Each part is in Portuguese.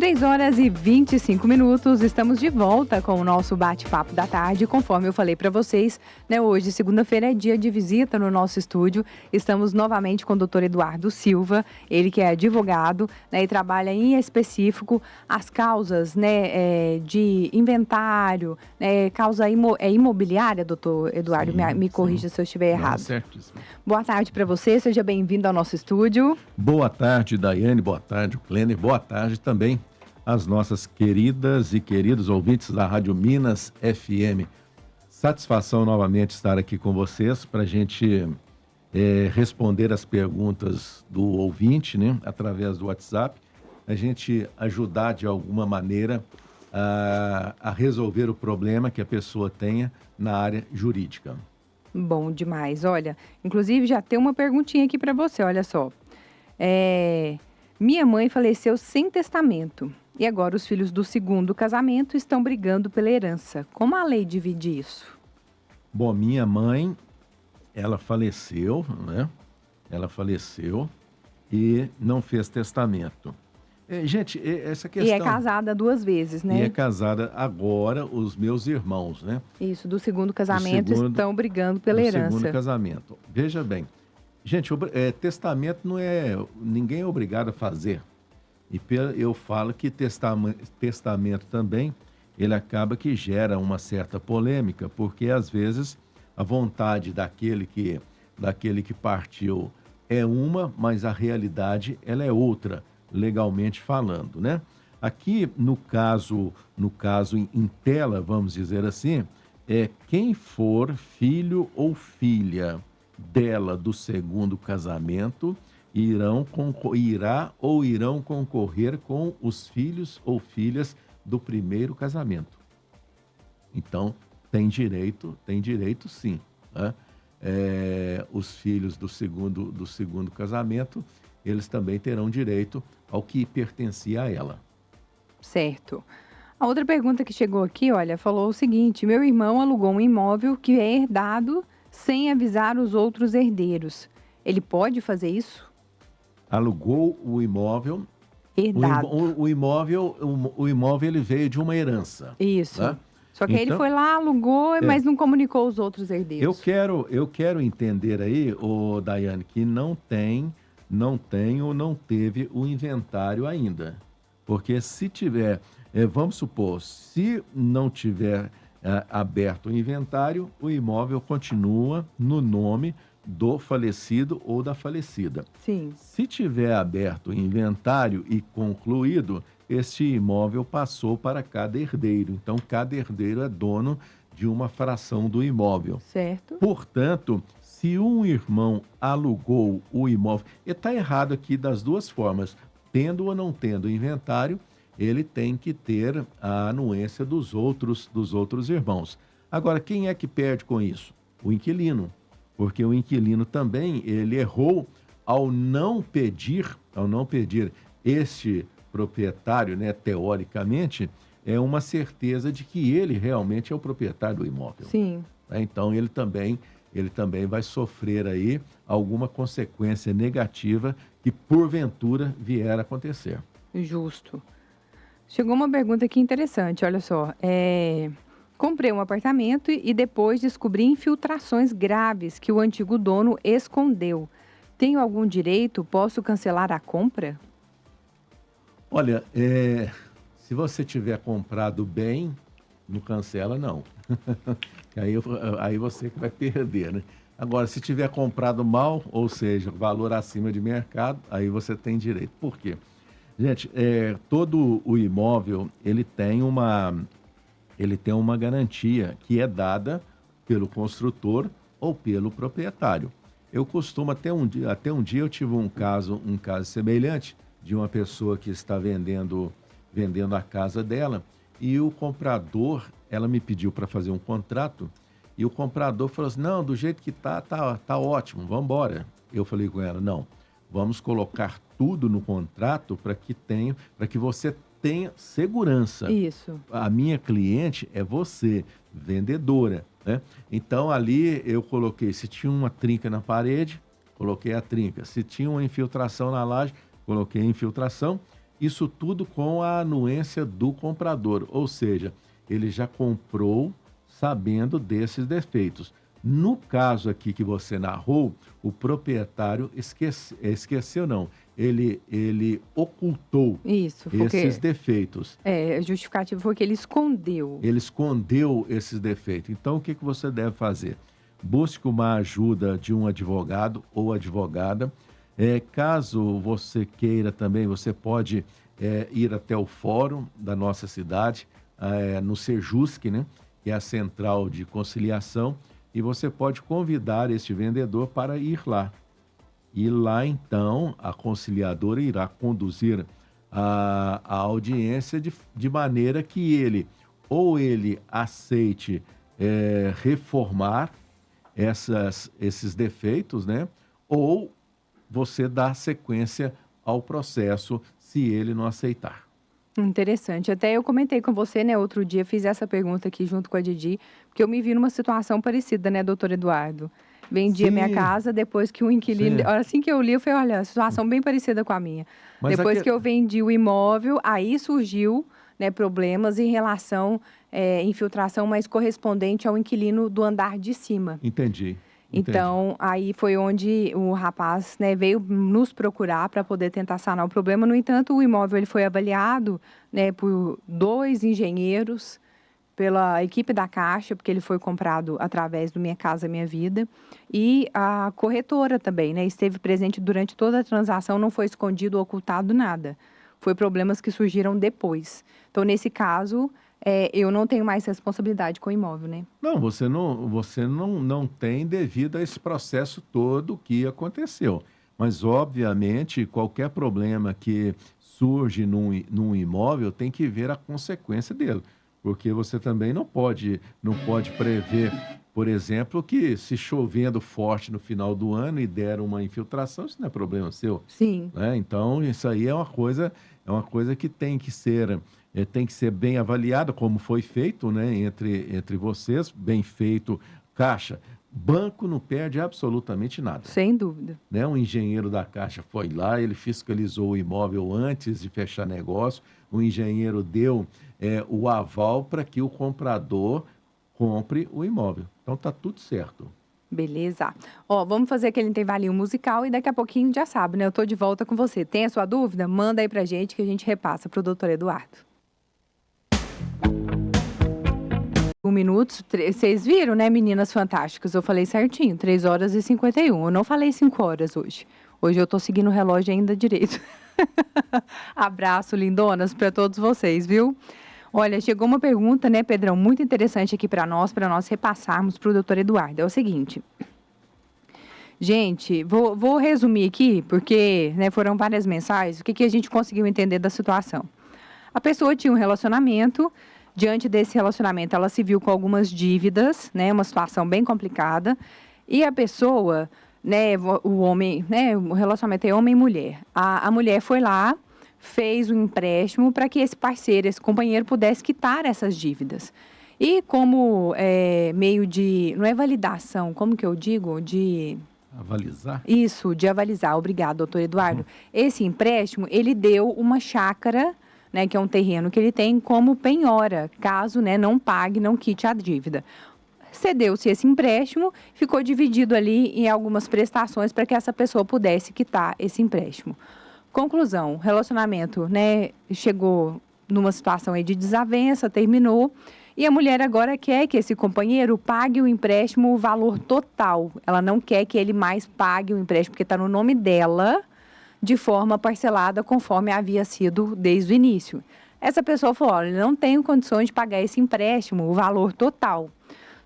3h25, estamos de volta com o nosso bate-papo da tarde, conforme eu falei para vocês, né? Hoje, segunda-feira, é dia de visita no nosso estúdio. Estamos novamente com o Dr. Eduardo Silva, ele que é advogado, né, e trabalha em específico as causas, né, de inventário, né, causa imobiliária, doutor Eduardo, Sim, me corrija se eu estiver errado. Certíssimo. Boa tarde para você, seja bem-vindo ao nosso estúdio. Boa tarde, Daiane, boa tarde, Clênio, boa tarde também às nossas queridas e queridos ouvintes da Rádio Minas FM. Satisfação novamente estar aqui com vocês para a gente responder as perguntas do ouvinte, né, através do WhatsApp, a gente ajudar de alguma maneira a resolver o problema que a pessoa tenha na área jurídica. Bom demais. Olha, inclusive já tem uma perguntinha aqui para você, olha só. Minha mãe faleceu sem testamento e agora os filhos do segundo casamento estão brigando pela herança. Como a lei divide isso? Bom, minha mãe, ela faleceu, né? Ela faleceu e não fez testamento. Gente, essa questão... E é casada 2 vezes, né? E é casada agora, os meus irmãos, né? Isso, do segundo casamento estão brigando pela herança. Do segundo casamento. Veja bem, gente, testamento não é... Ninguém é obrigado a fazer. E eu falo que testamento também, ele acaba que gera uma certa polêmica, porque às vezes a vontade daquele que partiu é uma, mas a realidade ela é outra, legalmente falando, né? Aqui, no caso em tela, vamos dizer assim, quem for filho ou filha dela do segundo casamento irão concorrer com os filhos ou filhas do primeiro casamento. Então, tem direito sim, né? Os filhos do segundo casamento, eles também terão direito ao que pertencia a ela. Certo. A outra pergunta que chegou aqui, olha, falou o seguinte: meu irmão alugou um imóvel que é herdado sem avisar os outros herdeiros. Ele pode fazer isso? Alugou o imóvel. Herdado. O imóvel ele veio de uma herança. Isso. Né? Só que ele foi lá, alugou, mas não comunicou os outros herdeiros. Eu quero entender aí, Daiane, que não tem ou não teve o inventário ainda. Porque se tiver, vamos supor, se não tiver aberto o inventário, o imóvel continua no nome do falecido ou da falecida. Sim. Se tiver aberto o inventário e concluído, este imóvel passou para cada herdeiro. Então, cada herdeiro é dono de uma fração do imóvel. Certo. Portanto, se um irmão alugou o imóvel, está errado aqui das duas formas, tendo ou não tendo inventário, ele tem que ter a anuência dos outros irmãos. Agora, quem é que perde com isso? O inquilino. Porque o inquilino também, ele errou ao não pedir este proprietário, né, teoricamente, é uma certeza de que ele realmente é o proprietário do imóvel. Sim. Então, ele também vai sofrer aí alguma consequência negativa que, porventura, vier a acontecer. Justo. Chegou uma pergunta aqui interessante, olha só. Comprei um apartamento e depois descobri infiltrações graves que o antigo dono escondeu. Tenho algum direito? Posso cancelar a compra? Olha, se você tiver comprado bem, não cancela, não. aí você que vai perder, né? Agora, se tiver comprado mal, ou seja, valor acima de mercado, aí você tem direito. Por quê? Gente, todo o imóvel, ele tem uma garantia que é dada pelo construtor ou pelo proprietário. Eu costumo, até um dia eu tive um caso semelhante de uma pessoa que está vendendo a casa dela e o comprador, ela me pediu para fazer um contrato e o comprador falou assim, não, do jeito que tá ótimo, vamos embora. Eu falei com ela, não, vamos colocar tudo no contrato para que você tenha segurança. Isso. A minha cliente é você, vendedora, né? Então, ali eu coloquei, se tinha uma trinca na parede, coloquei a trinca. Se tinha uma infiltração na laje, coloquei a infiltração isso tudo com a anuência do comprador, ou seja, ele já comprou sabendo desses defeitos. No caso aqui que você narrou, o proprietário esqueceu não, ele ocultou Isso, esses defeitos. a justificativa foi que ele escondeu. Ele escondeu esses defeitos. Então, o que você deve fazer? Busque uma ajuda de um advogado ou advogada. Caso você queira também, você pode ir até o fórum da nossa cidade, no Sejusc, né? Que é a central de conciliação, e você pode convidar este vendedor para ir lá. E lá, então, a conciliadora irá conduzir a audiência de maneira que ele aceite reformar esses defeitos, né? Ou você dá sequência ao processo se ele não aceitar. Interessante. Até eu comentei com você, né, outro dia, fiz essa pergunta aqui junto com a Didi, porque eu me vi numa situação parecida, né, doutor Eduardo? Vendi a minha Sim. casa depois que o inquilino... Sim. Assim que eu li, eu falei, olha, situação bem parecida com a minha. Mas Depois que eu vendi o imóvel, aí surgiu, né, problemas em relação infiltração, mas correspondente ao inquilino do andar de cima. Entendi. Então, aí foi onde o rapaz, né, veio nos procurar para poder tentar sanar o problema. No entanto, o imóvel ele foi avaliado, né, por 2 engenheiros, pela equipe da Caixa, porque ele foi comprado através do Minha Casa Minha Vida. E a corretora também, né, esteve presente durante toda a transação, não foi escondido ou ocultado nada. Foi problemas que surgiram depois. Então, nesse caso, eu não tenho mais responsabilidade com o imóvel, né? Não, você não tem devido a esse processo todo que aconteceu. Mas, obviamente, qualquer problema que surge num imóvel tem que ver a consequência dele. Porque você também não pode prever, por exemplo, que se chovendo forte no final do ano e der uma infiltração, isso não é problema seu. Sim. Né? Então, isso aí é uma coisa que tem que ser bem avaliada, como foi feito, né, entre vocês, bem feito. Caixa, banco não perde absolutamente nada. Sem dúvida. Né? Um engenheiro da Caixa foi lá, ele fiscalizou o imóvel antes de fechar negócio, o engenheiro deu o aval para que o comprador compre o imóvel. Então, está tudo certo. Beleza. Ó, vamos fazer aquele intervalinho musical e daqui a pouquinho já sabe, né? Eu tô de volta com você. Tem a sua dúvida? Manda aí pra gente que a gente repassa pro doutor Eduardo. 1 minuto, vocês viram, né, meninas fantásticas? Eu falei certinho, 3 horas e 51. Eu não falei 5 horas hoje. Hoje eu tô seguindo o relógio ainda direito. Abraço, lindonas, para todos vocês, viu? Olha, chegou uma pergunta, né, Pedrão, muito interessante aqui para nós repassarmos para o doutor Eduardo. É o seguinte. Gente, vou resumir aqui, porque, né, foram várias mensagens. O que a gente conseguiu entender da situação? A pessoa tinha um relacionamento. Diante desse relacionamento, ela se viu com algumas dívidas, né, uma situação bem complicada. E a pessoa, né, o homem, né, o relacionamento é homem e mulher. A mulher foi lá, fez um empréstimo para que esse parceiro, esse companheiro, pudesse quitar essas dívidas. E como meio de, não é validação, como que eu digo? De... Avalizar? Isso, de avalizar. Obrigado, doutor Eduardo. Esse empréstimo, ele deu uma chácara, né, que é um terreno que ele tem como penhora, caso, né, não pague, não quite a dívida. Cedeu-se esse empréstimo, ficou dividido ali em algumas prestações para que essa pessoa pudesse quitar esse empréstimo. Conclusão, relacionamento, né, chegou numa situação aí de desavença, terminou, e a mulher agora quer que esse companheiro pague o empréstimo o valor total. Ela não quer que ele mais pague o empréstimo, porque está no nome dela, de forma parcelada, conforme havia sido desde o início. Essa pessoa falou, olha, não tenho condições de pagar esse empréstimo, o valor total.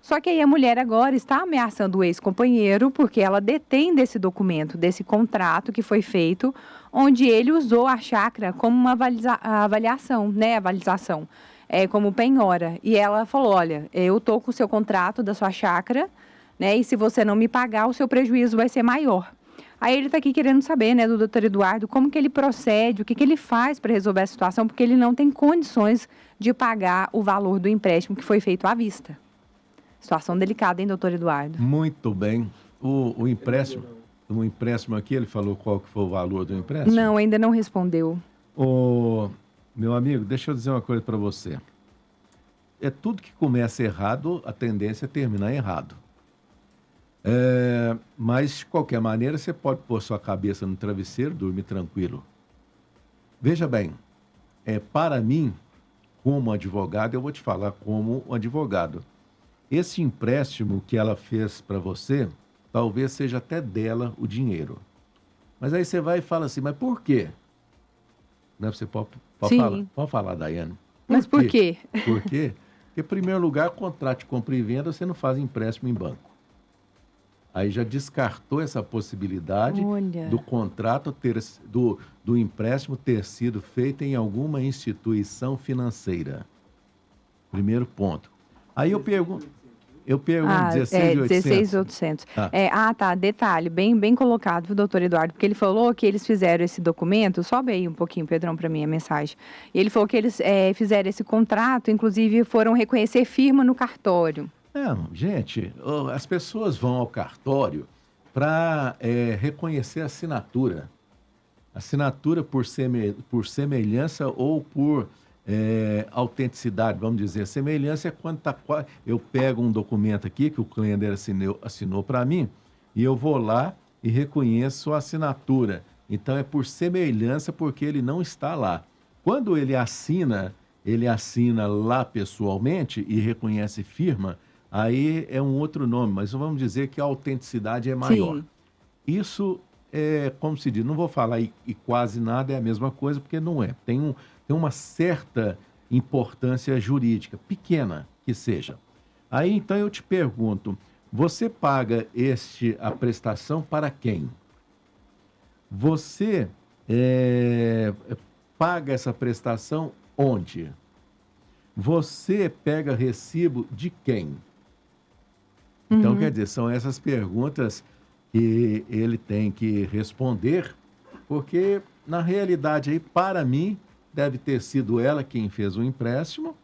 Só que aí a mulher agora está ameaçando o ex-companheiro, porque ela detém desse documento, desse contrato que foi feito, onde ele usou a chácara como uma avaliação, né, avaliação, como penhora. E ela falou, olha, eu estou com o seu contrato da sua chácara, né, e se você não me pagar, o seu prejuízo vai ser maior. Aí ele está aqui querendo saber, né, do doutor Eduardo, como que ele procede, o que ele faz para resolver a situação, porque ele não tem condições de pagar o valor do empréstimo que foi feito à vista. Situação delicada, hein, doutor Eduardo? Muito bem. O empréstimo aqui, ele falou qual que foi o valor do empréstimo? Não, ainda não respondeu. Ô, meu amigo, deixa eu dizer uma coisa para você. É tudo que começa errado, a tendência é terminar errado. Mas, de qualquer maneira, você pode pôr sua cabeça no travesseiro, dormir tranquilo. Veja bem, para mim, como advogado, eu vou te falar como um advogado. Esse empréstimo que ela fez para você, talvez seja até dela o dinheiro. Mas aí você vai e fala assim, mas por quê? Né? Você Sim. pode falar, Daiane. Mas por quê? Por quê? Porque, em primeiro lugar, contrato de compra e venda, você não faz empréstimo em banco. Aí já descartou essa possibilidade Olha. do contrato do empréstimo ter sido feito em alguma instituição financeira. Primeiro ponto. Aí eu pergunto 16.800. 16.800. Ah, Tá, detalhe, bem colocado, viu, doutor Eduardo, porque ele falou que eles fizeram esse documento, sobe aí um pouquinho, Pedrão, para mim a mensagem. Ele falou que eles fizeram esse contrato, inclusive foram reconhecer firma no cartório. gente, as pessoas vão ao cartório para reconhecer a assinatura. Assinatura por semelhança ou por autenticidade, vamos dizer. Semelhança é quando eu pego um documento aqui que o cliente assinou para mim e eu vou lá e reconheço a assinatura. Então é por semelhança porque ele não está lá. Quando ele assina lá pessoalmente e reconhece firma, aí é um outro nome, mas vamos dizer que a autenticidade é maior. Sim. Isso é, como se diz, não vou falar e quase nada é a mesma coisa, porque não é. Tem uma certa importância jurídica, pequena que seja. Aí, então, eu te pergunto, você paga a prestação para quem? Você paga essa prestação onde? Você pega recibo de quem? Então, quer dizer, são essas perguntas que ele tem que responder, porque, na realidade, aí, para mim, deve ter sido ela quem fez o empréstimo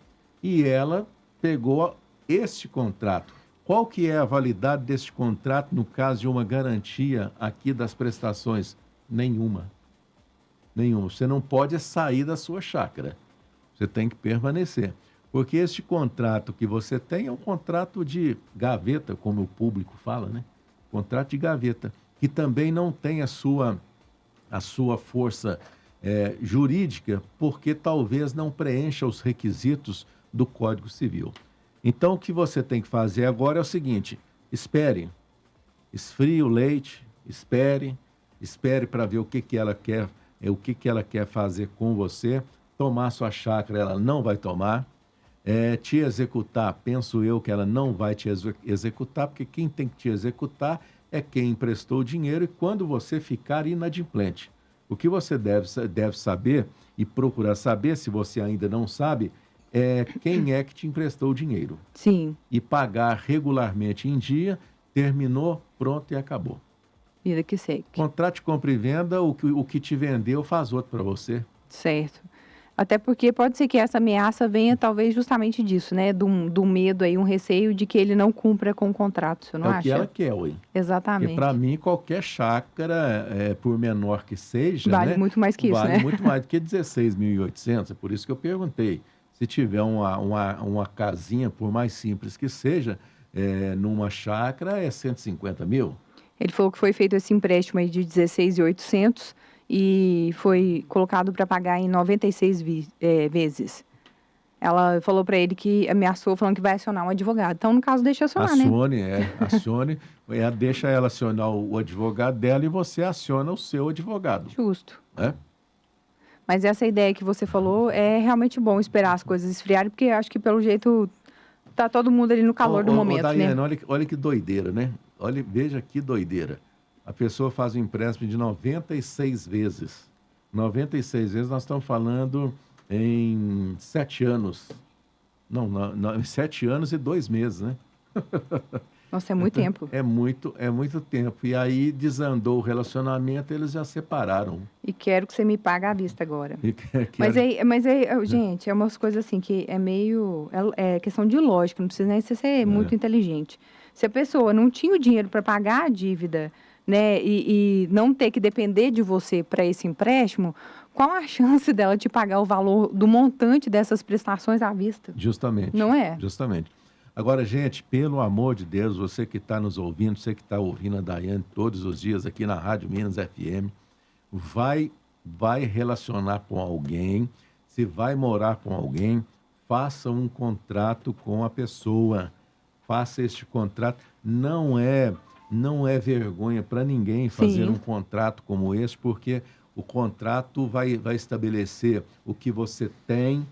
e ela pegou este contrato. Qual que é a validade deste contrato no caso de uma garantia aqui das prestações? Nenhuma. Nenhuma. Você não pode sair da sua chácara. Você tem que permanecer. Porque este contrato que você tem é um contrato de gaveta, como o público fala, né? Contrato de gaveta, que também não tem a sua força jurídica, porque talvez não preencha os requisitos do Código Civil. Então, o que você tem que fazer agora é o seguinte: espere, esfrie o leite, espere para ver o que ela quer, o que ela quer fazer com você. Tomar sua chácara, ela não vai tomar. Te executar, penso eu que ela não vai te executar, porque quem tem que te executar é quem emprestou o dinheiro e quando você ficar inadimplente. O que você deve saber e procurar saber, se você ainda não sabe, é quem é que te emprestou o dinheiro. Sim. E pagar regularmente em dia, terminou, pronto e acabou. Vida que segue. Contrato de compra e venda, o que te vendeu faz outro para você. Certo. Até porque pode ser que essa ameaça venha talvez justamente disso, né? Do medo aí, um receio de que ele não cumpra com o contrato, você não acha? É o que ela quer, ué. Exatamente. Porque para mim, qualquer chácara, por menor que seja, Vale né, muito mais que isso, vale né? muito mais do que 16.800. É por isso que eu perguntei. Se tiver uma casinha, por mais simples que seja, numa chácara, é 150 mil. Ele falou que foi feito esse empréstimo aí de 16.800 e foi colocado para pagar em 96 vezes. Ela falou para ele que ameaçou, falando que vai acionar um advogado. Então, no caso, deixa acionar, né? Acione. Deixa ela acionar o advogado dela e você aciona o seu advogado. Justo. Né? Mas essa ideia que você falou é realmente bom esperar as coisas esfriarem, porque acho que pelo jeito tá todo mundo ali no calor do momento, Daiane, né? olha que doideira, né? Veja que doideira. A pessoa faz um empréstimo de 96 vezes. 96 vezes nós estamos falando em 7 anos. Não, 7 anos e 2 meses, né? Nossa, é muito tempo. É muito tempo. E aí desandou o relacionamento, eles já separaram. E quero que você me pague à vista agora. Mas Mas gente, é umas coisas assim que é meio... É questão de lógica, não precisa nem ser muito inteligente. Se a pessoa não tinha o dinheiro para pagar a dívida né, e não ter que depender de você para esse empréstimo, qual a chance dela te pagar o valor do montante dessas prestações à vista? Justamente, Não é? justamente. Agora, gente, pelo amor de Deus, você que está nos ouvindo, você que está ouvindo a Daiane todos os dias aqui na Rádio Minas FM, vai relacionar com alguém, se vai morar com alguém, faça um contrato com a pessoa. Faça este contrato. Não é vergonha para ninguém fazer Sim. um contrato como esse, porque o contrato vai estabelecer o que você tem,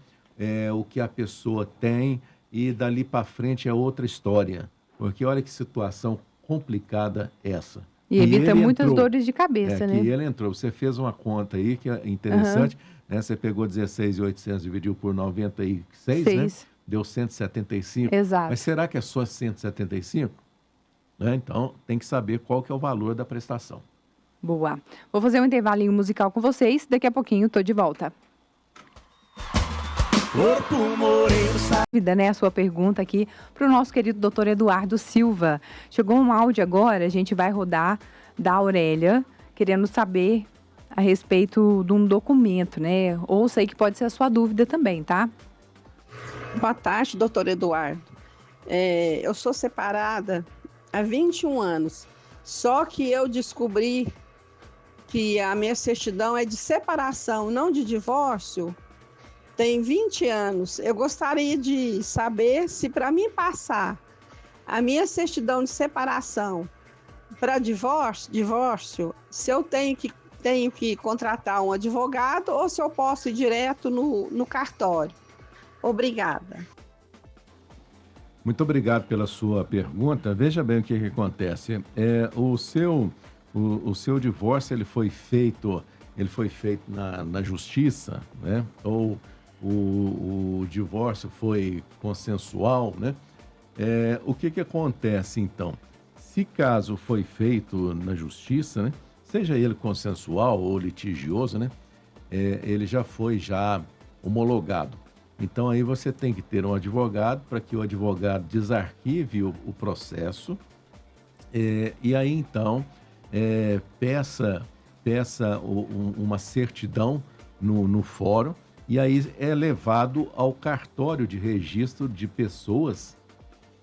o que a pessoa tem, e dali para frente é outra história. Porque olha que situação complicada essa. E E evita ele muitas entrou. dores de cabeça, Que né? ele entrou. Você fez uma conta aí que é Aham. interessante, né? Você pegou 16.800, dividiu por 96, né? 6. Deu 175. Exato. Mas será que é só 175? Né? Então, tem que saber qual que é o valor da prestação. Boa. Vou fazer um intervalinho musical com vocês. Daqui a pouquinho tô de volta. Corpo moreno, Dúvida, né, a sua pergunta aqui para o nosso querido doutor Eduardo Silva. Chegou um áudio agora, a gente vai rodar da Aurélia, querendo saber a respeito de um documento, né? Ouça aí que pode ser a sua dúvida também, tá? Boa tarde, doutor Eduardo. Eu sou separada há 21 anos, só que eu descobri que a minha certidão é de separação, não de divórcio, tem 20 anos. Eu gostaria de saber se para mim passar a minha certidão de separação para divórcio, se eu tenho que contratar um advogado ou se eu posso ir direto no cartório. Obrigada. Muito obrigado pela sua pergunta. Veja bem o que acontece. O seu divórcio ele foi feito na justiça, né? Ou o divórcio foi consensual, né? O que acontece então? Se caso foi feito na justiça, né? Seja ele consensual ou litigioso, né? Ele já foi homologado. Então aí você tem que ter um advogado para que o advogado desarquive o processo e aí então peça uma certidão no fórum e aí é levado ao cartório de registro de pessoas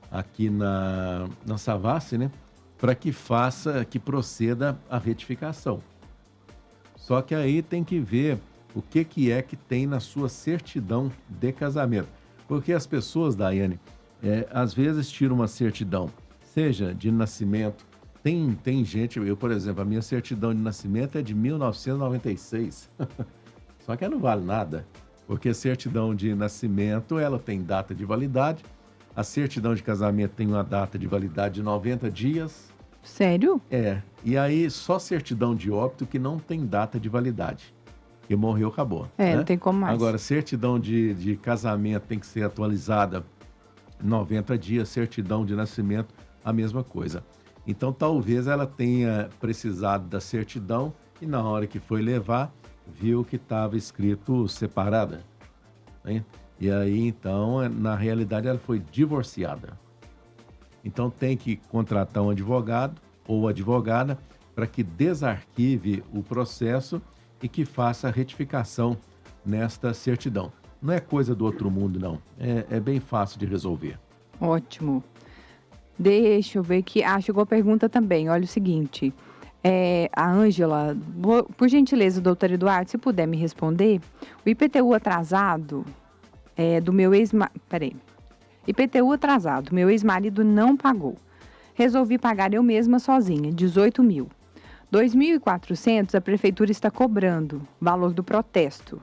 aqui na Savassi, né? Para que proceda a retificação. Só que aí tem que ver o que tem na sua certidão de casamento. Porque as pessoas, Daiane, às vezes tiram uma certidão, seja de nascimento. Tem gente, eu, por exemplo, a minha certidão de nascimento é de 1996. Só que ela não vale nada, porque a certidão de nascimento, ela tem data de validade, a certidão de casamento tem uma data de validade de 90 dias. Sério? E aí só certidão de óbito que não tem data de validade. Que morreu, acabou. Né? Não tem como mais. Agora, certidão de casamento tem que ser atualizada 90 dias, certidão de nascimento, a mesma coisa. Então, talvez ela tenha precisado da certidão e na hora que foi levar, viu que estava escrito separada. Né? E aí, então, na realidade, ela foi divorciada. Então, tem que contratar um advogado ou advogada para que desarquive o processo e que faça a retificação nesta certidão. Não é coisa do outro mundo, não. É bem fácil de resolver. Ótimo. Deixa eu ver aqui. Chegou a pergunta também. Olha o seguinte. A Ângela, por gentileza, doutor Eduardo, se puder me responder. O IPTU atrasado do meu ex-marido... Peraí. IPTU atrasado. Meu ex-marido não pagou. Resolvi pagar eu mesma sozinha, 18 mil. 2.400 a prefeitura está cobrando, valor do protesto.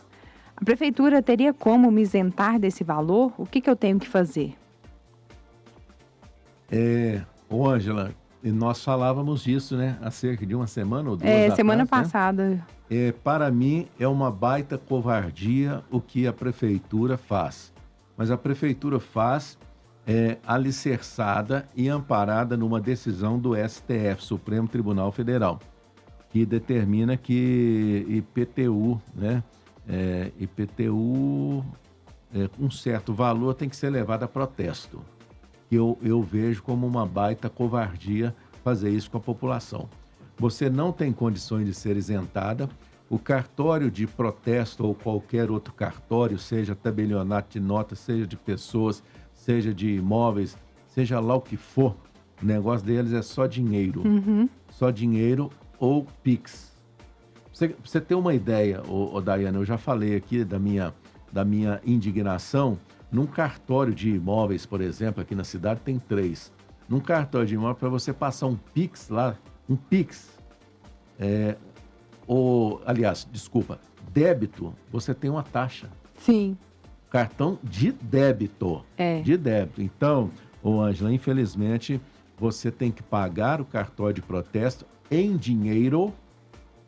A prefeitura teria como me isentar desse valor? O que eu tenho que fazer? Ângela, nós falávamos disso, né? Há cerca de uma semana ou duas atrás, semana né? passada. Para mim, é uma baita covardia o que a prefeitura faz. Mas a prefeitura faz alicerçada e amparada numa decisão do STF, Supremo Tribunal Federal, que determina que IPTU, né? IPTU, um certo valor tem que ser levado a protesto. Eu vejo como uma baita covardia fazer isso com a população. você não tem condições de ser isentada. O cartório de protesto ou qualquer outro cartório, seja tabelionato de notas, seja de pessoas, seja de imóveis, seja lá o que for, o negócio deles é só dinheiro. Só dinheiro ou Pix. Pra você ter uma ideia, Daiane, eu já falei aqui da minha indignação. Num cartório de imóveis, por exemplo, aqui na cidade tem 3. Num cartório de imóveis, para você passar um Pix lá, débito, você tem uma taxa. Sim. Cartão de débito. De débito. Então, Ângela, infelizmente, você tem que pagar o cartório de protesto em dinheiro.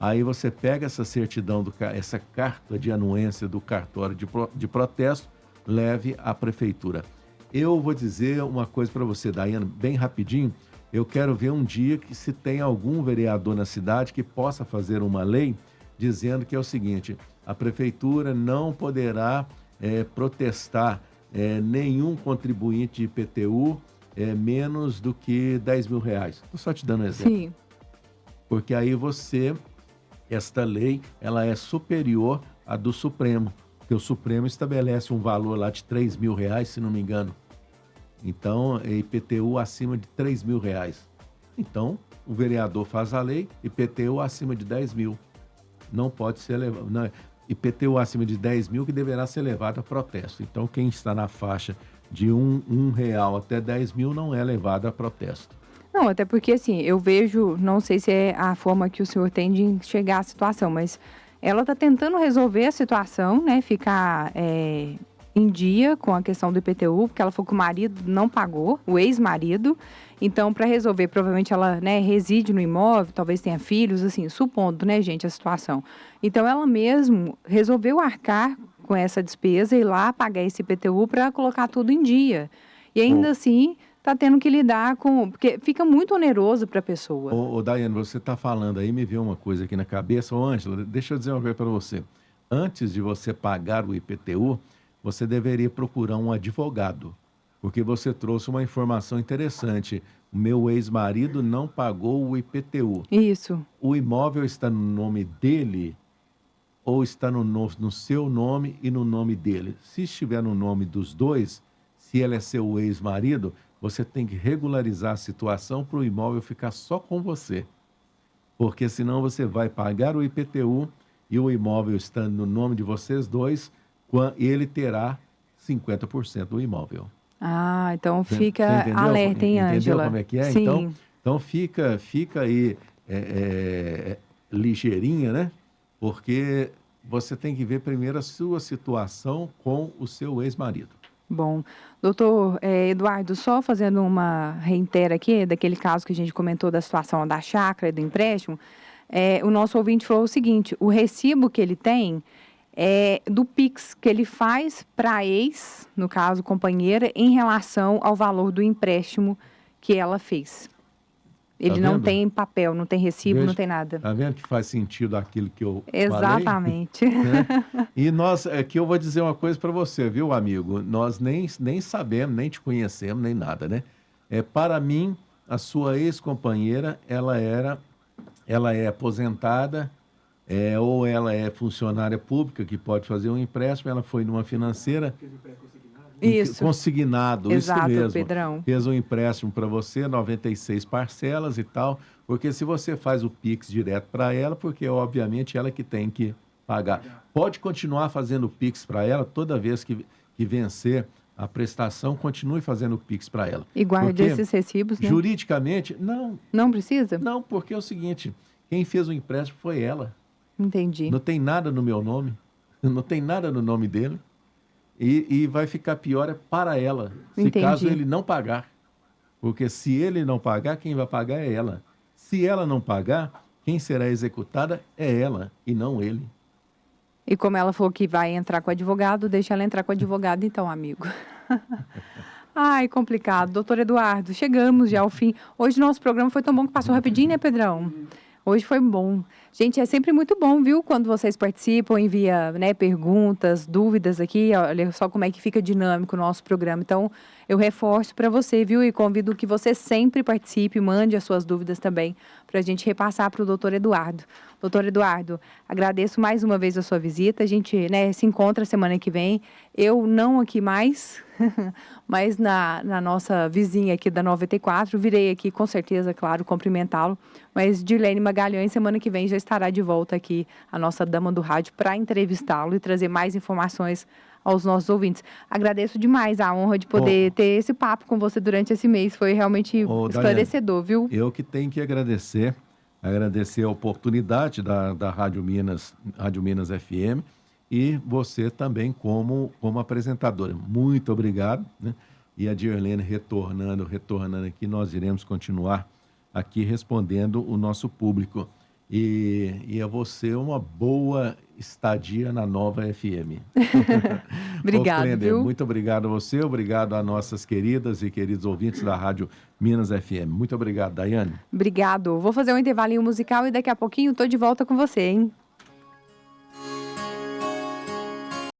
Aí você pega essa certidão, essa carta de anuência do cartório de protesto, leve à prefeitura. Eu vou dizer uma coisa para você, Daiane, bem rapidinho. Eu quero ver um dia que se tem algum vereador na cidade que possa fazer uma lei dizendo que é o seguinte: a prefeitura não poderá protestar nenhum contribuinte de IPTU menos do que R$10.000. Estou só te dando um exemplo. Sim. Porque aí esta lei, ela é superior à do Supremo. Porque o Supremo estabelece um valor lá de R$3.000, se não me engano. Então, é IPTU acima de R$3.000. Então, o vereador faz a lei, IPTU acima de 10 mil. Não pode ser levado. Não, IPTU acima de 10 mil que deverá ser levado a protesto. Então, quem está na faixa de R$1 até 10 mil não é levado a protesto. Não, até porque assim, eu vejo, não sei se é a forma que o senhor tem de enxergar a situação, mas ela está tentando resolver a situação, né? Ficar em dia com a questão do IPTU, porque ela falou que o marido não pagou, o ex-marido. Então, para resolver, provavelmente ela, né, reside no imóvel, talvez tenha filhos, assim, supondo, né, gente, a situação. Então, ela mesmo resolveu arcar com essa despesa e ir lá pagar esse IPTU para colocar tudo em dia. E ainda assim, está tendo que lidar com... Porque fica muito oneroso para a pessoa. Ô, Daiane, você está falando aí, me veio uma coisa aqui na cabeça. Ô, Ângela, deixa eu dizer uma coisa para você. Antes de você pagar o IPTU, você deveria procurar um advogado, porque você trouxe uma informação interessante. O meu ex-marido não pagou o IPTU. Isso. O imóvel está no nome dele ou está no seu nome e no nome dele? Se estiver no nome dos dois, se ele é seu ex-marido, você tem que regularizar a situação para o imóvel ficar só com você. Porque senão você vai pagar o IPTU e o imóvel estando no nome de vocês dois, ele terá 50% do imóvel. Ah, então fica entendeu? alerta, hein, Ângela? Entendeu como é que é? Sim. Então fica aí ligeirinha, né? Porque você tem que ver primeiro a sua situação com o seu ex-marido. Bom, doutor Eduardo, só fazendo uma reitera aqui, daquele caso que a gente comentou da situação da chácara e do empréstimo, o nosso ouvinte falou o seguinte: o recibo que ele tem é do Pix que ele faz para a ex, no caso companheira, em relação ao valor do empréstimo que ela fez. Ele não tem papel, não tem recibo, não tem nada. Tá vendo que faz sentido aquilo que eu Exatamente. falei? Né? E nós, aqui eu vou dizer uma coisa para você, viu, amigo? Nós nem sabemos, nem te conhecemos, nem nada, né? Para mim, a sua ex-companheira, ela é aposentada, ou ela é funcionária pública que pode fazer um empréstimo, ela foi numa financeira... Isso. Consignado, exato, isso mesmo. Pedrão. Fez um empréstimo para você, 96 parcelas e tal, porque se você faz o Pix direto para ela, porque obviamente ela que tem que pagar. Pode continuar fazendo o Pix para ela, toda vez que vencer a prestação, continue fazendo o Pix para ela. E guarde esses recibos, né? Juridicamente, não. Não precisa? Não, porque é o seguinte, quem fez o empréstimo foi ela. Entendi. Não tem nada no meu nome, não tem nada no nome dele. E vai ficar pior para ela, se caso ele não pagar. Porque se ele não pagar, quem vai pagar é ela. Se ela não pagar, quem será executada é ela e não ele. E como ela falou que vai entrar com o advogado, deixa ela entrar com o advogado então, amigo. Ai, complicado. Doutor Eduardo, chegamos já ao fim. Hoje nosso programa foi tão bom que passou rapidinho, né, Pedrão? Hoje foi bom. Gente, é sempre muito bom, viu? Quando vocês participam, envia, né, perguntas, dúvidas aqui. Olha só como é que fica dinâmico o nosso programa. Então, eu reforço para você, viu? E convido que você sempre participe, mande as suas dúvidas também para a gente repassar para o doutor Eduardo. Doutor Eduardo, agradeço mais uma vez a sua visita. A gente, né, se encontra semana que vem. Eu não aqui mais, mas na nossa vizinha aqui da 94. Virei aqui, com certeza, claro, cumprimentá-lo. Mas Dirlene Magalhães, semana que vem, já estará de volta aqui, a nossa dama do rádio, para entrevistá-lo e trazer mais informações aos nossos ouvintes. Agradeço demais a honra de poder ter esse papo com você durante esse mês. Foi realmente esclarecedor, viu? Eu que tenho que agradecer a oportunidade da Rádio Minas FM e você também como apresentadora. Muito obrigado, né? E a Dirlene retornando aqui, nós iremos continuar aqui respondendo o nosso público. E a você uma boa estadia na nova FM. Obrigado, viu? Muito obrigado a você, obrigado a nossas queridas e queridos ouvintes da Rádio Minas FM. Muito obrigado, Daiane. Obrigado. Vou fazer um intervalinho musical e daqui a pouquinho estou de volta com você, hein?